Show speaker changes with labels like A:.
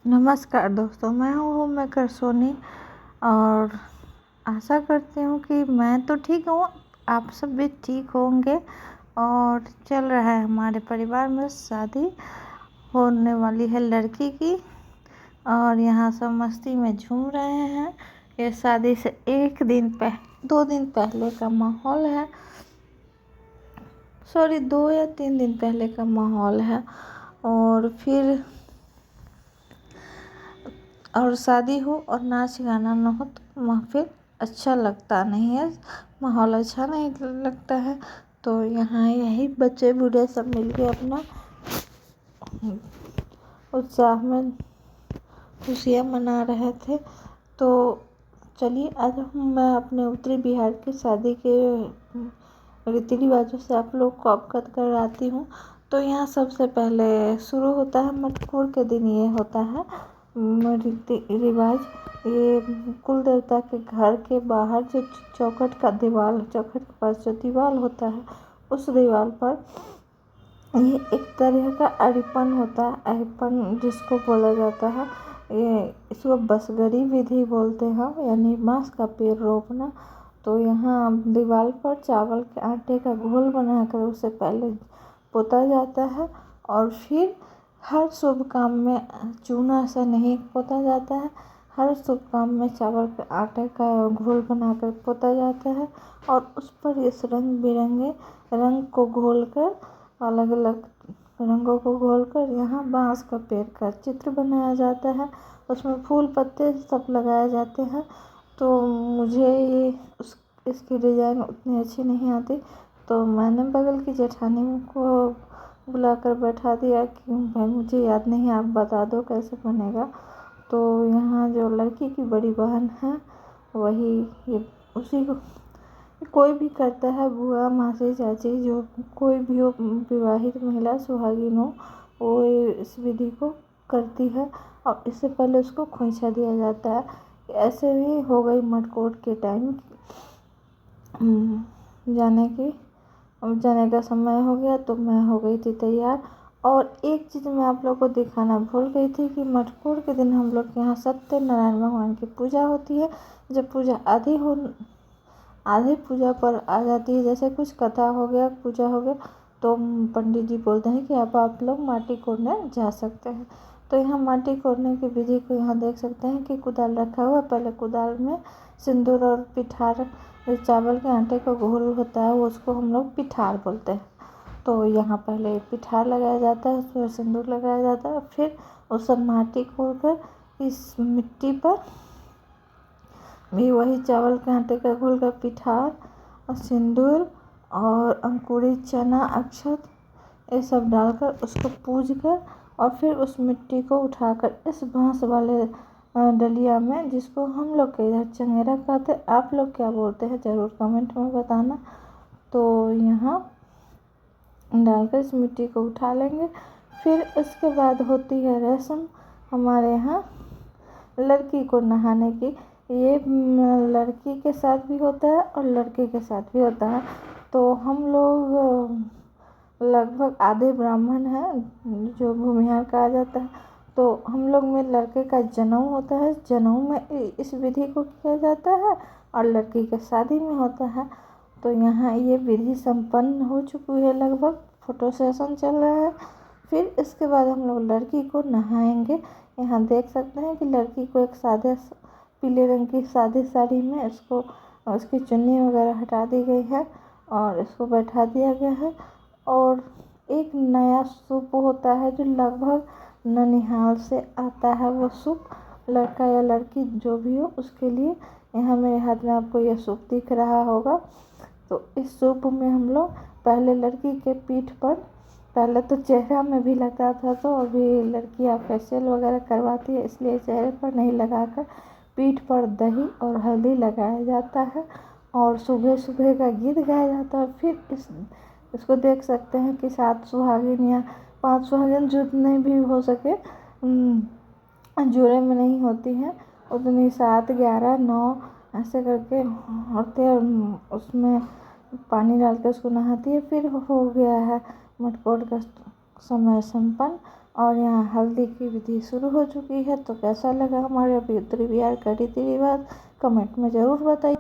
A: नमस्कार दोस्तों, मैं हूँ मेकर सोनी। और आशा करती हूँ कि मैं तो ठीक हूँ, आप सब भी ठीक होंगे। और चल रहा है हमारे परिवार में शादी होने वाली है लड़की की, और यहाँ सब मस्ती में झूम रहे हैं। ये शादी से 2 दिन पहले का माहौल है, सॉरी 2 या 3 दिन पहले का माहौल है। और शादी हो और नाच गाना न हो तो महफिल अच्छा लगता नहीं है, माहौल अच्छा नहीं लगता है। तो यहाँ यही बच्चे बूढ़े सब मिलके अपना उत्साह में खुशियाँ मना रहे थे। तो चलिए आज मैं अपने उत्तरी बिहार की शादी के रीति रिवाजों से आप लोग को अवगत कराती हूँ। तो यहाँ सबसे पहले शुरू होता है मटकोर के दिन। ये होता है रीति रिवाज। ये कुल देवता के घर के बाहर जो चौखट के पास जो दीवार होता है, उस दीवार पर ये एक तरह का अरिपन होता है, अरिपन जिसको बोला जाता है। ये इसको बसगरी विधि बोलते हैं, यानी बांस का पेड़ रोपना। तो यहाँ दीवार पर चावल के आटे का घोल बनाकर उसे पहले पोता जाता है, और फिर हर शुभ काम में चूना से नहीं पोता जाता है, हर शुभ काम में चावल के आटे का घोल बनाकर पोता जाता है। और उस पर इस रंग बिरंगे रंग को घोलकर, अलग अलग रंगों को घोलकर यहाँ बांस का पेड़ का चित्र बनाया जाता है। उसमें फूल पत्ते सब लगाए जाते हैं। तो मुझे इसकी डिज़ाइन उतनी अच्छी नहीं आती, तो मैंने बगल की जेठानी को बुलाकर बैठा दिया कि भाई मुझे याद नहीं, आप बता दो कैसे बनेगा। तो यहाँ जो लड़की की बड़ी बहन है वही ये उसी को कोई भी करता है, बुआ मासी चाची जो कोई भी हो, विवाहित महिला सुहागिन हो, वो इस विधि को करती है। और इससे पहले उसको खोइंछा दिया जाता है। ऐसे भी हो गई मटकोर के टाइम जाने का समय हो गया, तो मैं हो गई थी तैयार। और एक चीज़ मैं आप लोग को दिखाना भूल गई थी कि मटकोर के दिन हम लोग के यहाँ सत्यनारायण भगवान की पूजा होती है। जब पूजा आधी पूजा पर आ जाती है, जैसे कुछ कथा हो गया, पूजा हो गया, तो पंडित जी बोलते हैं कि अब आप लोग माटी कोड़ने जा सकते हैं। तो यहाँ माटी कोड़ने की विधि को यहाँ देख सकते हैं कि कुदाल रखा हुआ है। पहले कुदाल में सिंदूर और पिठार, चावल के आटे का घोल होता है, उसको हम लोग पिठार बोलते हैं। तो यहाँ पहले पिठार लगाया जाता है, फिर सिंदूर लगाया जाता है, फिर उस सब माटी कोड़कर इस मिट्टी पर भी वही चावल के आटे का घोल का पिठार और सिंदूर और अंकुरित चना, अक्षत, ये सब डालकर उसको पूज कर, और फिर उस मिट्टी को उठाकर इस बांस वाले डलिया में, जिसको हम लोग के इधर चंगेरा कहते हैं, आप लोग क्या बोलते हैं ज़रूर कमेंट में बताना। तो यहाँ डालकर इस मिट्टी को उठा लेंगे। फिर उसके बाद होती है रस्म हमारे यहाँ लड़की को नहाने की। ये लड़की के साथ भी होता है और लड़के के साथ भी होता है। तो हम लोग लगभग आधे ब्राह्मण हैं, जो भूमिहार कहा जाता है। तो हम लोग में लड़के का जनेऊ होता है, जनेऊ में इस विधि को किया जाता है, और लड़की के शादी में होता है। तो यहाँ ये विधि संपन्न हो चुकी है, लगभग फोटो सेशन चल रहा है। फिर इसके बाद हम लोग लड़की को नहाएंगे। यहाँ देख सकते हैं कि लड़की को एक सादे पीले रंग की सादी साड़ी में उसकी चुन्नी वगैरह हटा दी गई है और इसको बैठा दिया गया है। और एक नया सूप होता है जो लगभग ननिहाल से आता है, वो सूप लड़का या लड़की जो भी हो उसके लिए। यहाँ मेरे हाथ में आपको यह सूप दिख रहा होगा। तो इस सूप में हम लोग पहले लड़की के पीठ पर, पहले तो चेहरा में भी लगता था, तो अभी लड़कियाँ फेशियल वगैरह करवाती है, इसलिए चेहरे पर नहीं लगाकर पीठ पर दही और हल्दी लगाया जाता है। और सुबह सुबह का गीत गाया जाता है। फिर इसको देख सकते हैं कि 7 सुहागिन या 5 सुहागिन जितने भी हो सके जोड़े में नहीं होती हैं, उतनी 7, 11, 9 ऐसे करके होते हैं। उसमें पानी डाल के उसको नहाती है। फिर हो गया है मटकोर का समय संपन्न। और यहाँ हल्दी की विधि शुरू हो चुकी है। तो कैसा लगा हमारे अभी उत्तरी बिहार का रीति रिवाज, कमेंट में ज़रूर बताइए।